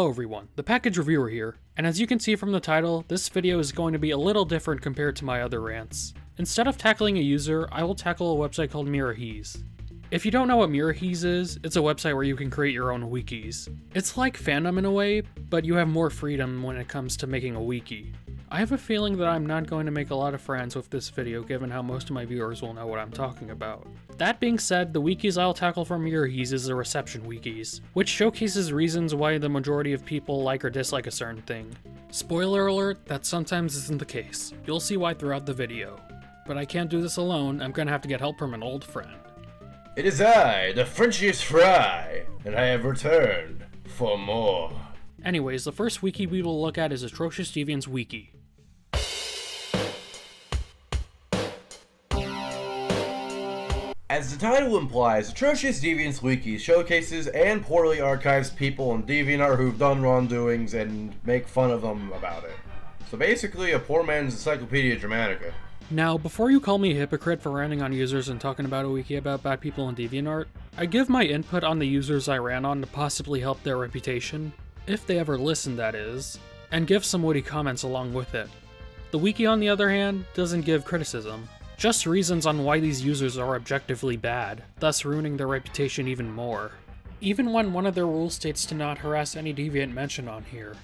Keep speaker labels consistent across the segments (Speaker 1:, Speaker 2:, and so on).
Speaker 1: Hello everyone, ThePackagedReviewer here, and as you can see from the title, this video is going to be a little different compared to my other rants. Instead of tackling a user, I will tackle a website called Miraheze. If you don't know what Miraheze is, it's a website where you can create your own wikis. It's like fandom in a way, but you have more freedom when it comes to making a wiki. I have a feeling that I'm not going to make a lot of friends with this video given how most of my viewers will know what I'm talking about. That being said, the wikis I'll tackle from Miraheze is the reception wikis, which showcases reasons why the majority of people like or dislike a certain thing. Spoiler alert, that sometimes isn't the case. You'll see why throughout the video. But I can't do this alone, I'm gonna have to get help from an old friend.
Speaker 2: It is I, the Frenchiest Fry, and I have returned for more.
Speaker 1: Anyways, the first wiki we will look at is Atrocious Deviant's wiki.
Speaker 2: As the title implies, Atrocious Deviant's wiki showcases and poorly archives people on DeviantArt who've done wrongdoings and make fun of them about it. So basically a poor man's Encyclopedia Dramatica.
Speaker 1: Now, before you call me a hypocrite for ranting on users and talking about a wiki about bad people on DeviantArt, I give my input on the users I ran on to possibly help their reputation, if they ever listen that is, and give some witty comments along with it. The wiki on the other hand, doesn't give criticism, just reasons on why these users are objectively bad, thus ruining their reputation even more. Even when one of their rules states to not harass any deviant mentioned on here.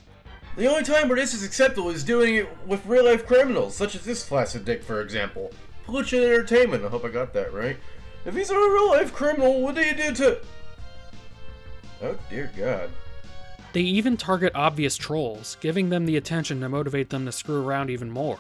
Speaker 2: The only time where this is acceptable is doing it with real-life criminals, such as this flaccid dick, for example. Pollution Entertainment, I hope I got that right. If he's a real-life criminal, what do you do to... Oh dear God.
Speaker 1: They even target obvious trolls, giving them the attention to motivate them to screw around even more.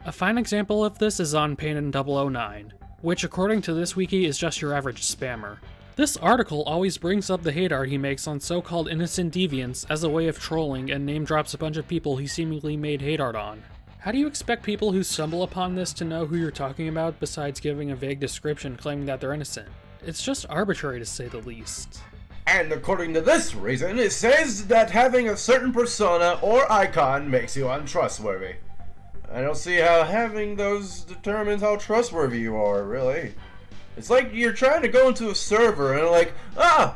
Speaker 1: A fine example of this is on Painin009, which according to this wiki is just your average spammer. This article always brings up the hate art he makes on so-called innocent deviants as a way of trolling and name drops a bunch of people he seemingly made hate art on. How do you expect people who stumble upon this to know who you're talking about besides giving a vague description claiming that they're innocent? It's just arbitrary to say the least.
Speaker 2: And according to this reason, it says that having a certain persona or icon makes you untrustworthy. I don't see how having those determines how trustworthy you are, really. It's like you're trying to go into a server and like,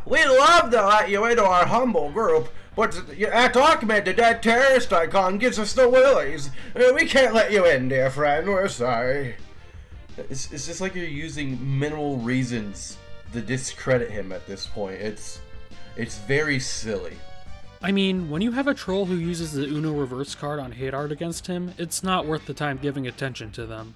Speaker 2: we'd love to let you into our humble group, but at documented that terrorist icon gives us the willies. We can't let you in, dear friend, we're sorry. It's just like you're using minimal reasons to discredit him at this point. It's very silly.
Speaker 1: I mean, when you have a troll who uses the Uno reverse card on hate art against him, it's not worth the time giving attention to them.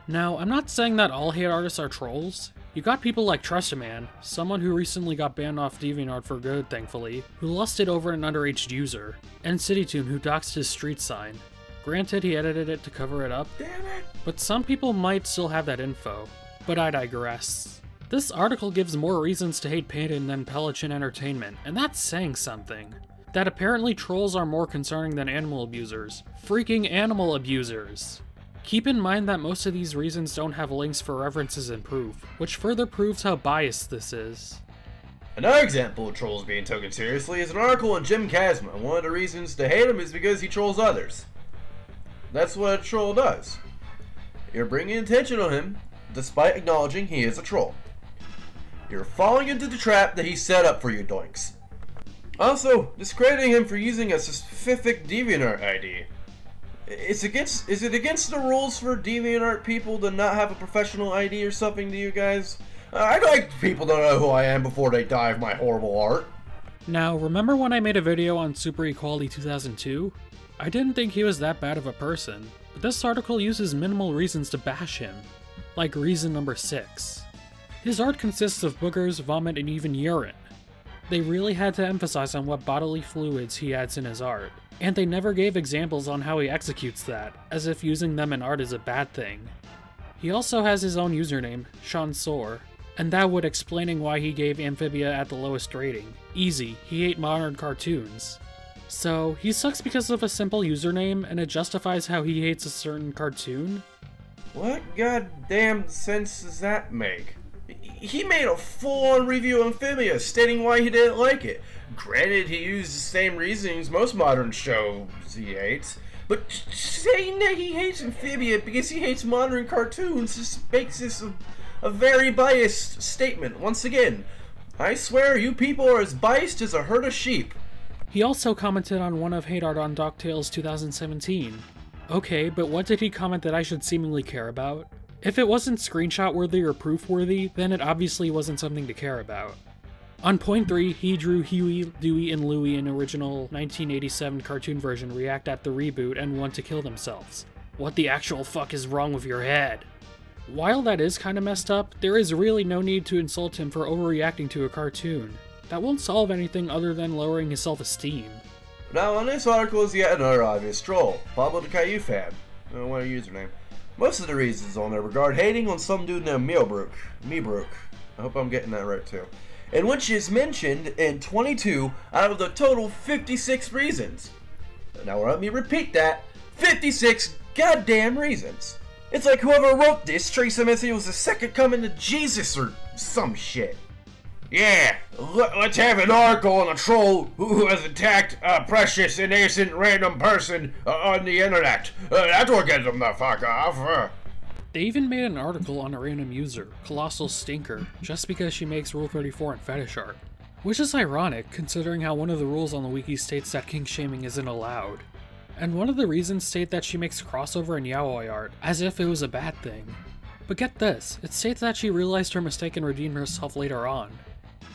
Speaker 1: Now, I'm not saying that all hate artists are trolls. You got people like Trustaman, someone who recently got banned off DeviantArt for good, thankfully, who lusted over an underage user, and CityTune, who doxed his street sign. Granted, he edited it to cover it up,
Speaker 2: Damn it.
Speaker 1: But some people might still have that info. But I digress. This article gives more reasons to hate Painin than Pelichan Entertainment, and that's saying something. That apparently trolls are more concerning than animal abusers. Freaking animal abusers! Keep in mind that most of these reasons don't have links for references and proof, which further proves how biased this is.
Speaker 2: Another example of trolls being taken seriously is an article on Jim Kazma. One of the reasons to hate him is because he trolls others. That's what a troll does. You're bringing attention on him, despite acknowledging he is a troll. You're falling into the trap that he set up for you doinks. Also, discrediting him for using a specific DeviantArt ID. Is it against the rules for DeviantArt people to not have a professional ID or something to you guys? I'd like people to know who I am before they dive my horrible art.
Speaker 1: Now, remember when I made a video on Super Equality 2002? I didn't think he was that bad of a person, but this article uses minimal reasons to bash him. Like reason number 6. His art consists of boogers, vomit, and even urine. They really had to emphasize on what bodily fluids he adds in his art, and they never gave examples on how he executes that, as if using them in art is a bad thing. He also has his own username, Sean Soar, and that would explaining why he gave Amphibia at the lowest rating. Easy, he ate modern cartoons. So, he sucks because of a simple username, and it justifies how he hates a certain cartoon?
Speaker 2: What goddamn sense does that make? He made a full-on review of Amphibia, stating why he didn't like it. Granted, he used the same reasonings most modern shows he hates, but saying that he hates Amphibia because he hates modern cartoons just makes this a very biased statement. Once again, I swear you people are as biased as a herd of sheep.
Speaker 1: He also commented on one of hate art on Ducktales 2017. Okay, but what did he comment that I should seemingly care about? If it wasn't screenshot worthy or proof worthy, then it obviously wasn't something to care about. On point 3, he drew Huey, Dewey, and Louie in original 1987 cartoon version react at the reboot and want to kill themselves. What the actual fuck is wrong with your head? While that is kinda messed up, there is really no need to insult him for overreacting to a cartoon. That won't solve anything other than lowering his self-esteem.
Speaker 2: Now on this article is yet another obvious troll, Pablo the Caillou fan. What a username. Most of the reasons on there regard hating on some dude named Meebrook. I hope I'm getting that right too. And which is mentioned in 22 out of the total 56 reasons. Now let me repeat that. 56 goddamn reasons. It's like whoever wrote this treats him as he was the second coming of Jesus or some shit. Yeah, let's have an article on a troll who has attacked a precious and innocent random person on the internet. That's what gets them the fuck off.
Speaker 1: They even made an article on a random user, Colossal Stinker, just because she makes Rule 34 in fetish art. Which is ironic, considering how one of the rules on the wiki states that kink-shaming isn't allowed. And one of the reasons state that she makes crossover and yaoi art, as if it was a bad thing. But get this, it states that she realized her mistake and redeemed herself later on.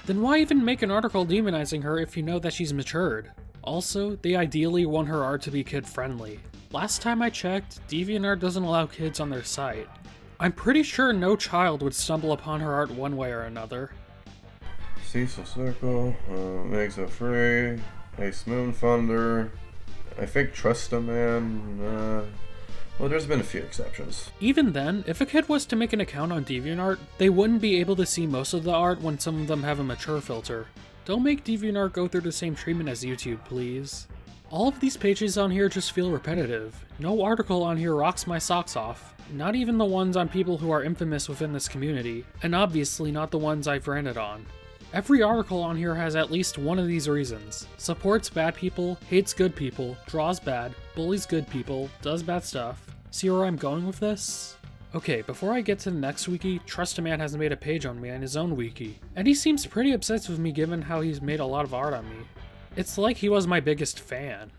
Speaker 1: Then why even make an article demonizing her if you know that she's matured? Also, they ideally want her art to be kid-friendly. Last time I checked, DeviantArt doesn't allow kids on their site. I'm pretty sure no child would stumble upon her art one way or another.
Speaker 2: Cecil Circle, makes a free, Ace Moon Thunder, I think Trust a Man, well, there's been a few exceptions.
Speaker 1: Even then, if a kid was to make an account on DeviantArt, they wouldn't be able to see most of the art when some of them have a mature filter. Don't make DeviantArt go through the same treatment as YouTube, please. All of these pages on here just feel repetitive. No article on here rocks my socks off. Not even the ones on people who are infamous within this community, and obviously not the ones I've ranted on. Every article on here has at least one of these reasons. Supports bad people, hates good people, draws bad, bullies good people, does bad stuff. See where I'm going with this? Okay, before I get to the next wiki, Trust a Man has made a page on me on his own wiki, and he seems pretty obsessed with me given how he's made a lot of art on me. It's like he was my biggest fan.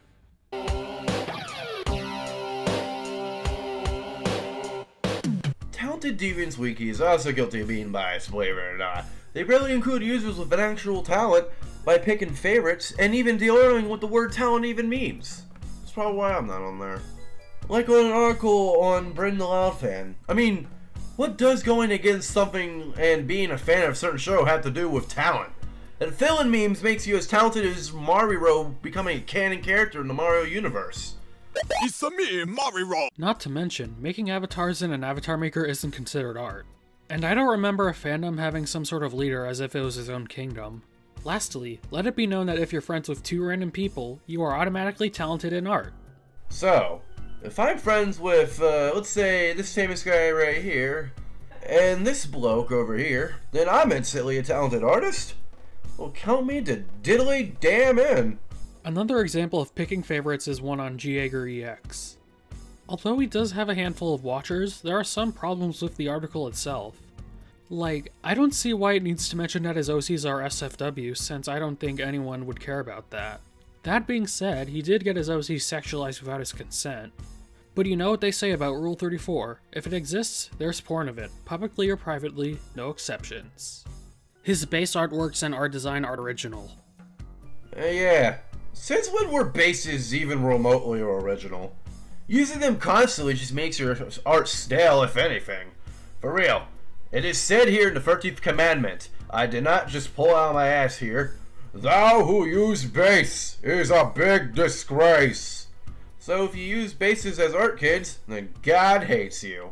Speaker 2: Talented Deviants Wiki is also guilty of being biased, believe it or not. They barely include users with an actual talent by picking favorites and even dealing what the word talent even means. That's probably why I'm not on there. Like on an article on Brendan the Loud fan. I mean, what does going against something and being a fan of a certain show have to do with talent? And filling memes makes you as talented as Mario becoming a canon character in the Mario universe.
Speaker 3: It's a me, Mario!
Speaker 1: Not to mention, making avatars in an avatar maker isn't considered art. And I don't remember a fandom having some sort of leader as if it was his own kingdom. Lastly, let it be known that if you're friends with two random people, you are automatically talented in art.
Speaker 2: So, if I'm friends with, let's say, this famous guy right here, and this bloke over here, then I'm instantly a talented artist? Well, count me to diddly damn in.
Speaker 1: Another example of picking favorites is one on GJagerEX. Although he does have a handful of watchers, there are some problems with the article itself. Like, I don't see why it needs to mention that his OCs are SFW, since I don't think anyone would care about that. That being said, he did get his OCs sexualized without his consent. But you know what they say about Rule 34, if it exists, there's porn of it, publicly or privately, no exceptions. His base artworks and art design are original.
Speaker 2: Yeah, since when were bases even remotely original? Using them constantly just makes your art stale, if anything. For real. It is said here in the 13th commandment, I did not just pull out my ass here, thou who use base is a big disgrace. So if you use bases as art, kids, then God hates you.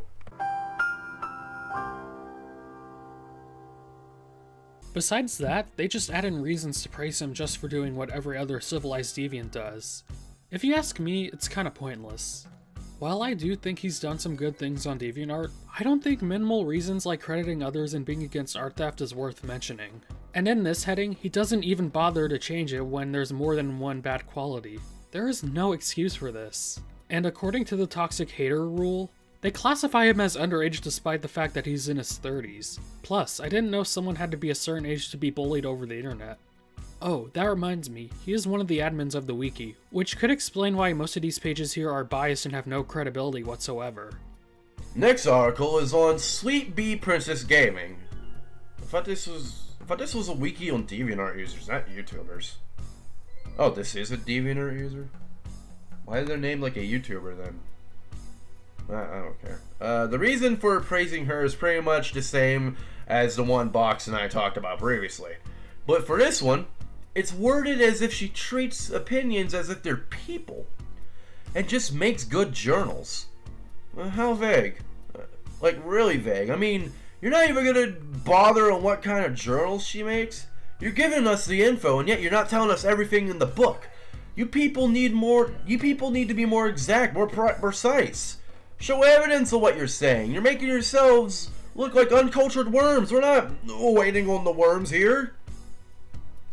Speaker 1: Besides that, they just add in reasons to praise him just for doing what every other civilized deviant does. If you ask me, it's kinda pointless. While I do think he's done some good things on DeviantArt, I don't think minimal reasons like crediting others and being against art theft is worth mentioning. And in this heading, he doesn't even bother to change it when there's more than one bad quality. There is no excuse for this. And according to the toxic hater rule, they classify him as underage despite the fact that he's in his 30s. Plus, I didn't know someone had to be a certain age to be bullied over the internet. Oh, that reminds me, he is one of the admins of the wiki, which could explain why most of these pages here are biased and have no credibility whatsoever.
Speaker 2: Next article is on Sweet Bee Princess Gaming. I thought this was a wiki on DeviantArt users, not YouTubers. Oh, this is a DeviantArt user? Why is their name like a YouTuber then? I don't care. The reason for praising her is pretty much the same as the one Box and I talked about previously. But for this one, it's worded as if she treats opinions as if they're people. And just makes good journals. How vague? Like, really vague. I mean, you're not even gonna bother on what kind of journals she makes. You're giving us the info, and yet you're not telling us everything in the book. You people need to be more exact, more precise. Show evidence of what you're saying. You're making yourselves look like uncultured worms. We're not waiting on the worms here.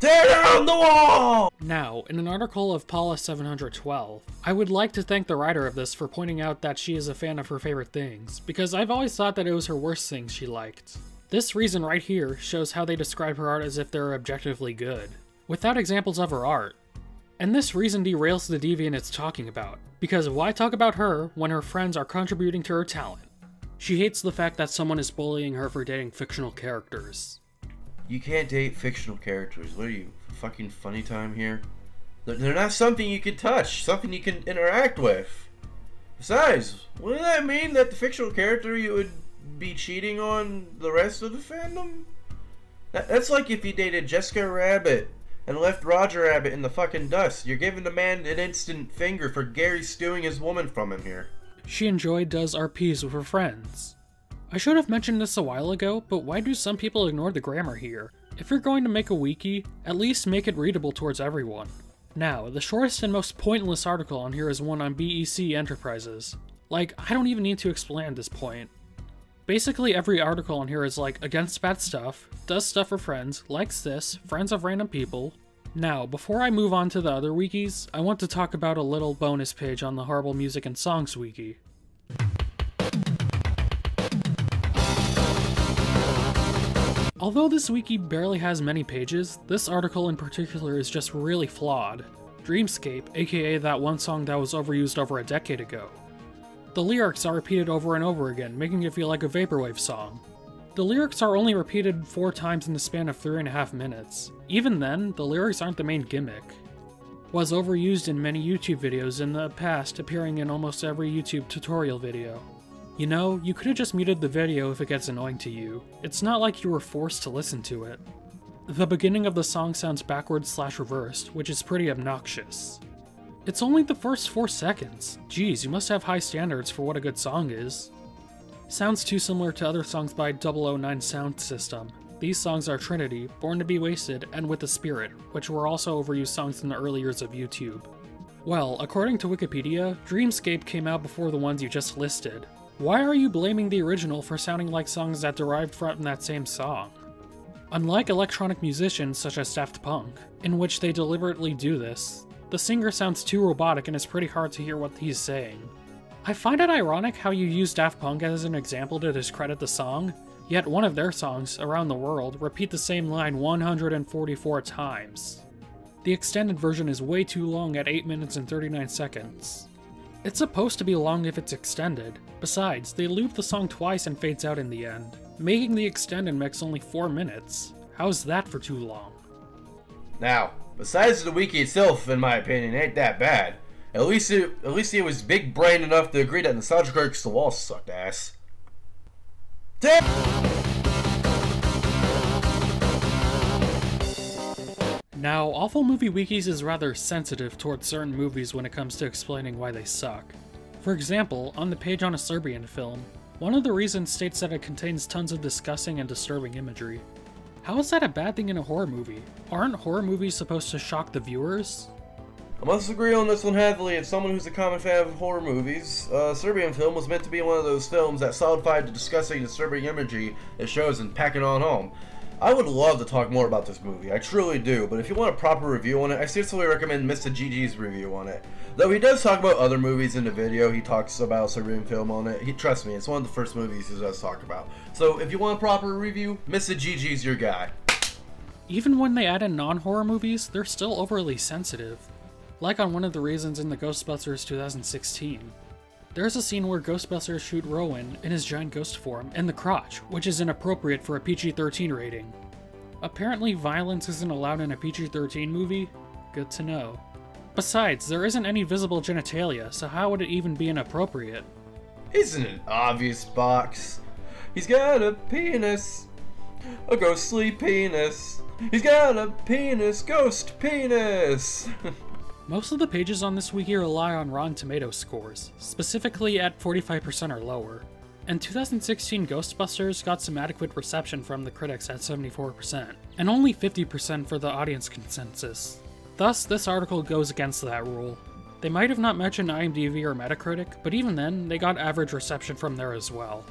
Speaker 2: Tear down the wall!
Speaker 1: Now, in an article of Paula712, I would like to thank the writer of this for pointing out that she is a fan of her favorite things, because I've always thought that it was her worst things she liked. This reason right here shows how they describe her art as if they're objectively good, without examples of her art. And this reason derails the deviant it's talking about, because why talk about her when her friends are contributing to her talent? She hates the fact that someone is bullying her for dating fictional characters.
Speaker 2: You can't date fictional characters. What are you, fucking funny time here? They're not something you can touch, something you can interact with. Besides, wouldn't that mean that the fictional character you would be cheating on the rest of the fandom? That's like if you dated Jessica Rabbit and left Roger Rabbit in the fucking dust. You're giving the man an instant finger for Gary stewing his woman from him here.
Speaker 1: She does RPs with her friends. I should have mentioned this a while ago, but why do some people ignore the grammar here? If you're going to make a wiki, at least make it readable towards everyone. Now, the shortest and most pointless article on here is one on BEC Enterprises. Like, I don't even need to explain this point. Basically every article on here is like, against bad stuff, does stuff for friends, likes this, friends of random people. Now, before I move on to the other wikis, I want to talk about a little bonus page on the Horrible Music and Songs wiki. Although this wiki barely has many pages, this article in particular is just really flawed. Dreamscape, aka that one song that was overused over a decade ago. The lyrics are repeated over and over again, making it feel like a vaporwave song. The lyrics are only repeated 4 times in the span of 3.5 minutes. Even then, the lyrics aren't the main gimmick. Was overused in many YouTube videos in the past, appearing in almost every YouTube tutorial video. You know, you could've just muted the video if it gets annoying to you. It's not like you were forced to listen to it. The beginning of the song sounds backwards/reversed, which is pretty obnoxious. It's only the first 4 seconds. Geez, you must have high standards for what a good song is. Sounds too similar to other songs by 009 Sound System. These songs are Trinity, Born to be Wasted, and With the Spirit, which were also overused songs in the early years of YouTube. Well, according to Wikipedia, Dreamscape came out before the ones you just listed. Why are you blaming the original for sounding like songs that derived from that same song? Unlike electronic musicians such as Daft Punk, in which they deliberately do this, the singer sounds too robotic and it's pretty hard to hear what he's saying. I find it ironic how you use Daft Punk as an example to discredit the song, yet one of their songs, Around the World, repeat the same line 144 times. The extended version is way too long at 8 minutes and 39 seconds. It's supposed to be long if it's extended. Besides, they loop the song twice and fades out in the end, making the extended mix only 4 minutes. How's that for too long?
Speaker 2: Now, besides the wiki itself, in my opinion, ain't that bad. At least it was big-brained enough to agree that Nostalgia Critic's The Wall sucked ass.
Speaker 1: Now, Awful Movie Wikis is rather sensitive towards certain movies when it comes to explaining why they suck. For example, on the page on a Serbian film, one of the reasons states that it contains tons of disgusting and disturbing imagery. How is that a bad thing in a horror movie? Aren't horror movies supposed to shock the viewers?
Speaker 2: I must agree on this one heavily. As someone who's a common fan of horror movies, Serbian film was meant to be one of those films that solidified the disgusting, disturbing imagery it shows in Pack It On Home. I would love to talk more about this movie, I truly do, but if you want a proper review on it, I seriously recommend Mr. GG's review on it. Though he does talk about other movies in the video, he talks about Serbian film on it. Trust me, it's one of the first movies he does talk about. So if you want a proper review, Mr. GG's your guy.
Speaker 1: Even when they add in non-horror movies, they're still overly sensitive. Like on one of the reasons in the Ghostbusters 2016. There's a scene where Ghostbusters shoot Rowan in his giant ghost form in the crotch, which is inappropriate for a PG-13 rating. Apparently violence isn't allowed in a PG-13 movie? Good to know. Besides, there isn't any visible genitalia, so how would it even be inappropriate?
Speaker 2: Isn't it obvious, Box? He's got a penis. A ghostly penis. He's got a penis, ghost penis!
Speaker 1: Most of the pages on this wiki rely on Rotten Tomatoes scores, specifically at 45% or lower. And 2016 Ghostbusters got some adequate reception from the critics at 74%, and only 50% for the audience consensus. Thus, this article goes against that rule. They might have not mentioned IMDb or Metacritic, but even then, they got average reception from there as well.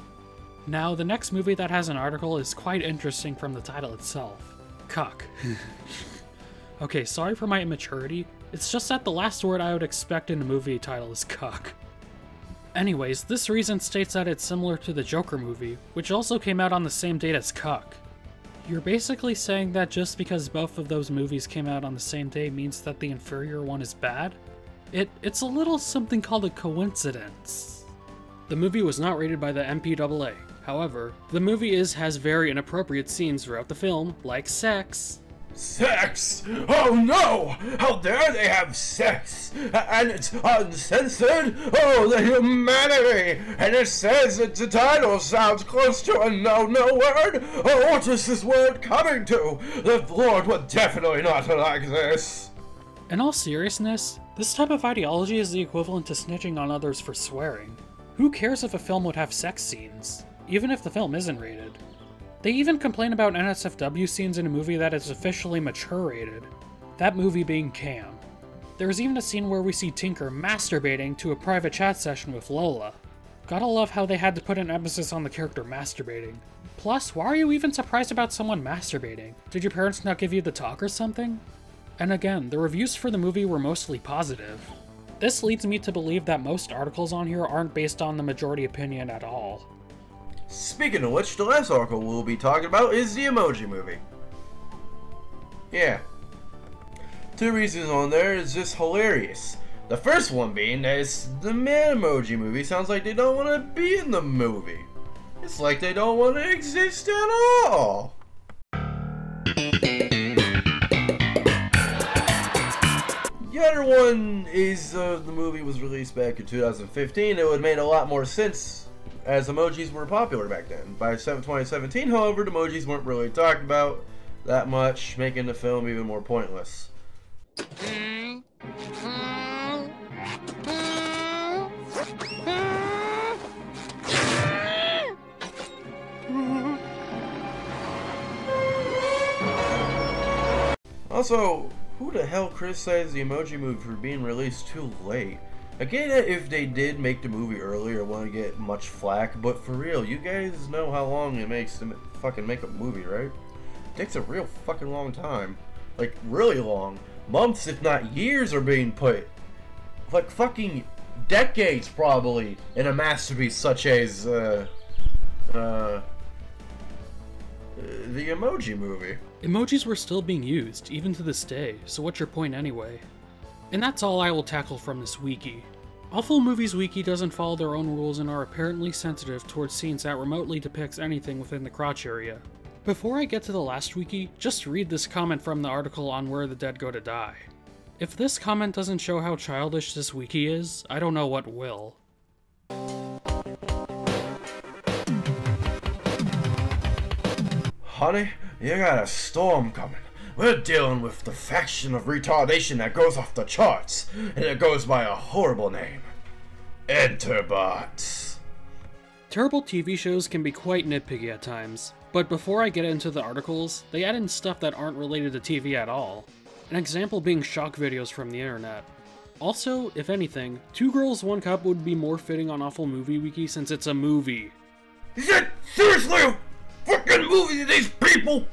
Speaker 1: Now, the next movie that has an article is quite interesting from the title itself. Cuck. Okay, sorry for my immaturity, it's just that the last word I would expect in a movie title is cuck. Anyways, this reason states that it's similar to the Joker movie, which also came out on the same date as Cuck. You're basically saying that just because both of those movies came out on the same day means that the inferior one is bad? It's a little something called a coincidence. The movie was not rated by the MPAA. However, the movie has very inappropriate scenes throughout the film, like sex.
Speaker 2: Sex? Oh no! How dare they have sex? And it's uncensored? Oh, the humanity! And it says that the title sounds close to a no-no word? Oh, what is this word coming to? The Lord would definitely not like this.
Speaker 1: In all seriousness, this type of ideology is the equivalent to snitching on others for swearing. Who cares if a film would have sex scenes, even if the film isn't rated? They even complain about NSFW scenes in a movie that is officially mature rated, that movie being Cam. There's even a scene where we see Tinker masturbating to a private chat session with Lola. Gotta love how they had to put an emphasis on the character masturbating. Plus, why are you even surprised about someone masturbating? Did your parents not give you the talk or something? And again, the reviews for the movie were mostly positive. This leads me to believe that most articles on here aren't based on the majority opinion at all.
Speaker 2: Speaking of which, the last article we'll be talking about is the Emoji Movie. Yeah. 2 reasons on there is just hilarious. The first one being that the Man Emoji Movie sounds like they don't want to be in the movie. It's like they don't want to exist at all. The other one is the movie was released back in 2015. It would have made a lot more sense as emojis were popular back then. By 2017, however, the emojis weren't really talked about that much, making the film even more pointless. Also, who the hell criticized the Emoji Movie for being released too late? I get it if they did make the movie earlier or want to get much flack, but for real, you guys know how long it makes to fucking make a movie, right? It takes a real fucking long time. Like, really long. Months, if not years, are being put. Like, fucking decades, probably, in a masterpiece such as, the Emoji Movie.
Speaker 1: Emojis were still being used, even to this day, so what's your point anyway? And that's all I will tackle from this wiki. Awful Movies Wiki doesn't follow their own rules and are apparently sensitive towards scenes that remotely depicts anything within the crotch area. Before I get to the last wiki, just read this comment from the article on Where the Dead Go to Die. If this comment doesn't show how childish this wiki is, I don't know what will.
Speaker 2: Honey, you got a storm coming. We're dealing with the faction of retardation that goes off the charts, and it goes by a horrible name. Enterbots.
Speaker 1: Terrible TV shows can be quite nitpicky at times, but before I get into the articles, they add in stuff that aren't related to TV at all. An example being shock videos from the internet. Also, if anything, 2 Girls, 1 Cup would be more fitting on Awful Movie Wiki since it's a movie.
Speaker 2: Is it seriously a fucking movie to these people?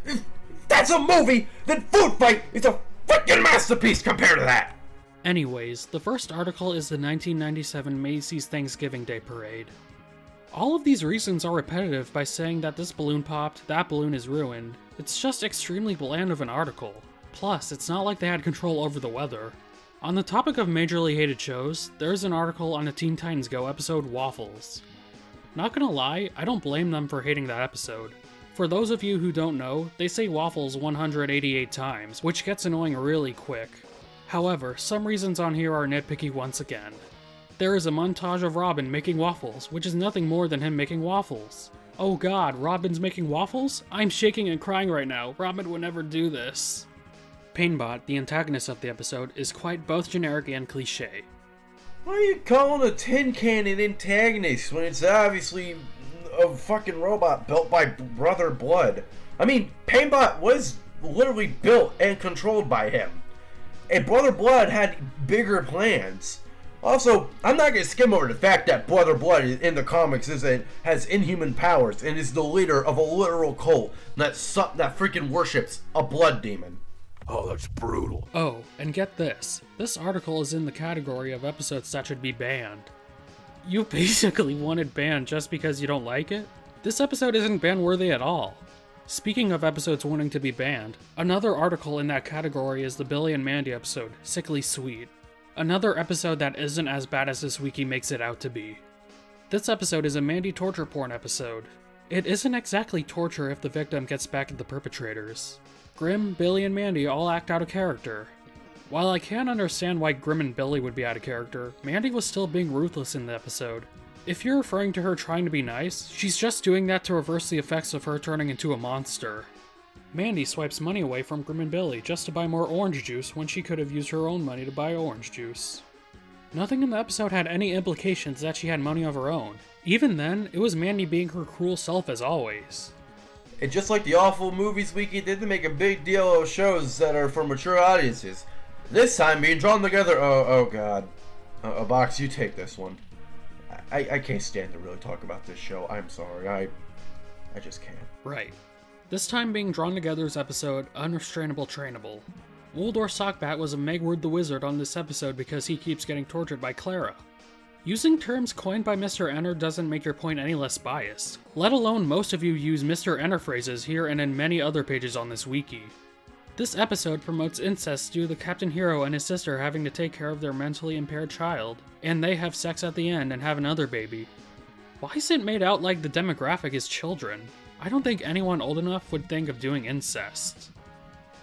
Speaker 2: If that's a movie, then Food Fight is a fucking masterpiece compared to that!
Speaker 1: Anyways, the first article is the 1997 Macy's Thanksgiving Day Parade. All of these reasons are repetitive by saying that this balloon popped, that balloon is ruined. It's just extremely bland of an article. Plus, it's not like they had control over the weather. On the topic of majorly hated shows, there's an article on the Teen Titans Go episode Waffles. Not gonna lie, I don't blame them for hating that episode. For those of you who don't know, they say waffles 188 times, which gets annoying really quick. However, some reasons on here are nitpicky once again. There is a montage of Robin making waffles, which is nothing more than him making waffles. Oh god, Robin's making waffles? I'm shaking and crying right now, Robin would never do this. Painbot, the antagonist of the episode, is quite both generic and cliché.
Speaker 2: Why are you calling a tin can an antagonist when it's obviously a fucking robot built by Brother Blood? I mean, Painbot was literally built and controlled by him. And Brother Blood had bigger plans. Also, I'm not going to skim over the fact that Brother Blood in the comics has inhuman powers and is the leader of a literal cult that freaking worships a blood demon.
Speaker 3: Oh, that's brutal.
Speaker 1: Oh, and get this. This article is in the category of episodes that should be banned. You basically want it banned just because you don't like it? This episode isn't ban-worthy at all. Speaking of episodes wanting to be banned, another article in that category is the Billy and Mandy episode, Sickly Sweet. Another episode that isn't as bad as this wiki makes it out to be. This episode is a Mandy torture porn episode. It isn't exactly torture if the victim gets back at the perpetrators. Grim, Billy, and Mandy all act out of character. While I can't understand why Grim and Billy would be out of character, Mandy was still being ruthless in the episode. If you're referring to her trying to be nice, she's just doing that to reverse the effects of her turning into a monster. Mandy swipes money away from Grim and Billy just to buy more orange juice when she could have used her own money to buy orange juice. Nothing in the episode had any implications that she had money of her own. Even then, it was Mandy being her cruel self as always.
Speaker 2: And just like the awful movies wiki did to make a big deal of shows that are for mature audiences, this time being drawn together, oh god. A box, you take this one. I can't stand to really talk about this show, I'm sorry, I just can't.
Speaker 1: Right. This time being drawn together's episode, Unrestrainable Trainable. Wuldor Sockbat was a Megward the Wizard on this episode because he keeps getting tortured by Clara. Using terms coined by Mr. Enter doesn't make your point any less biased, let alone most of you use Mr. Enter phrases here and in many other pages on this wiki. This episode promotes incest due to the Captain Hero and his sister having to take care of their mentally impaired child, and they have sex at the end and have another baby. Why is it made out like the demographic is children? I don't think anyone old enough would think of doing incest.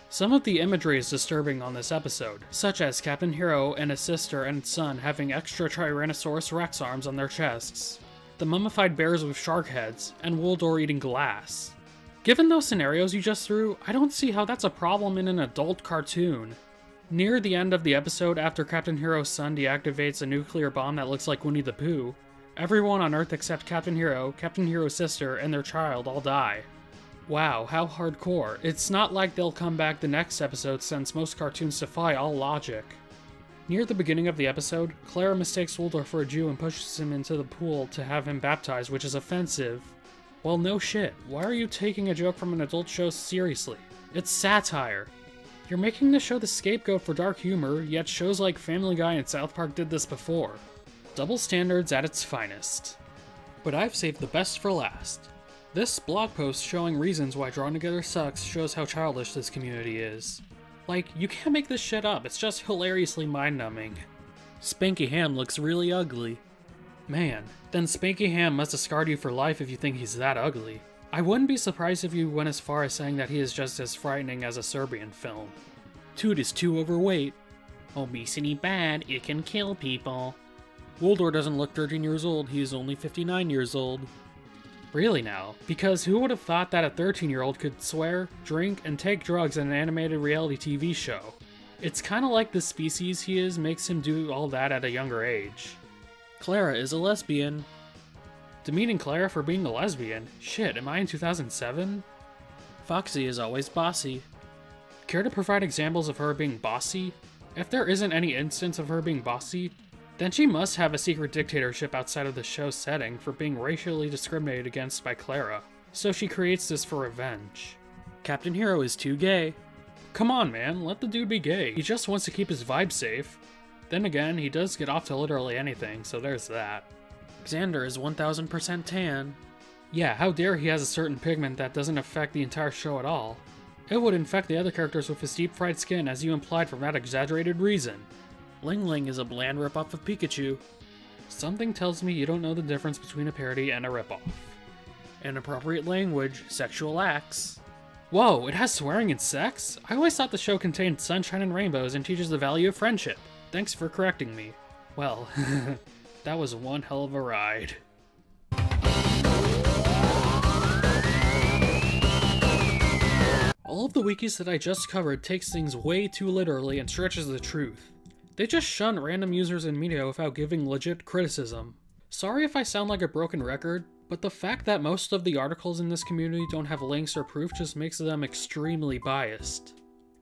Speaker 1: Some of the imagery is disturbing on this episode, such as Captain Hero and his sister and son having extra Tyrannosaurus Rex arms on their chests, the mummified bears with shark heads, and Wuldor eating glass. Given those scenarios you just threw, I don't see how that's a problem in an adult cartoon. Near the end of the episode, after Captain Hero's son deactivates a nuclear bomb that looks like Winnie the Pooh, everyone on Earth except Captain Hero, Captain Hero's sister, and their child all die. Wow, how hardcore. It's not like they'll come back the next episode since most cartoons defy all logic. Near the beginning of the episode, Clara mistakes Wuldor for a Jew and pushes him into the pool to have him baptized, which is offensive. Well, no shit. Why are you taking a joke from an adult show seriously? It's satire. You're making the show the scapegoat for dark humor, yet shows like Family Guy and South Park did this before. Double standards at its finest. But I've saved the best for last. This blog post showing reasons why Drawn Together sucks shows how childish this community is. Like, you can't make this shit up, it's just hilariously mind-numbing. Spanky Ham looks really ugly. Man, then Spanky Ham must have scarred you for life if you think he's that ugly. I wouldn't be surprised if you went as far as saying that he is just as frightening as a Serbian film. Toot is too overweight. Obesity bad, it can kill people. Wuldor doesn't look 13 years old, he is only 59 years old. Really now, because who would have thought that a 13-year-old could swear, drink, and take drugs in an animated reality TV show? It's kinda like the species he is makes him do all that at a younger age. Clara is a lesbian. Demeaning Clara for being a lesbian? Shit, am I in 2007? Foxxy is always bossy. Care to provide examples of her being bossy? If there isn't any instance of her being bossy, then she must have a secret dictatorship outside of the show's setting for being racially discriminated against by Clara, so she creates this for revenge. Captain Hero is too gay. Come on man, let the dude be gay, he just wants to keep his vibe safe. Then again, he does get off to literally anything, so there's that. Xandir is 1000% tan. Yeah, how dare he has a certain pigment that doesn't affect the entire show at all. It would infect the other characters with his deep-fried skin, as you implied for that exaggerated reason. Ling Ling is a bland ripoff of Pikachu. Something tells me you don't know the difference between a parody and a ripoff. Inappropriate language, sexual acts. Whoa, it has swearing and sex? I always thought the show contained sunshine and rainbows and teaches the value of friendship. Thanks for correcting me. Well, that was one hell of a ride. All of the wikis that I just covered takes things way too literally and stretches the truth. They just shun random users in media without giving legit criticism. Sorry if I sound like a broken record, but the fact that most of the articles in this community don't have links or proof just makes them extremely biased.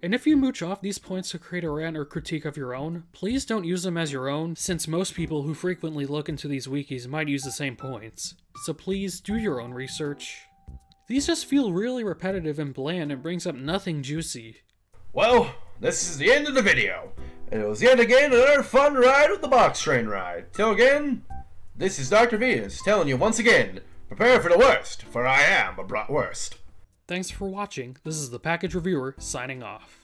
Speaker 1: And if you mooch off these points to create a rant or critique of your own, please don't use them as your own, since most people who frequently look into these wikis might use the same points. So please do your own research. These just feel really repetitive and bland and brings up nothing juicy.
Speaker 2: Well, this is the end of the video. And it was yet again another fun ride with the box train ride. Till again, this is Dr. Venuz telling you once again, prepare for the worst, for I am a bratwurst.
Speaker 1: Thanks for watching. This is the Package Reviewer signing off.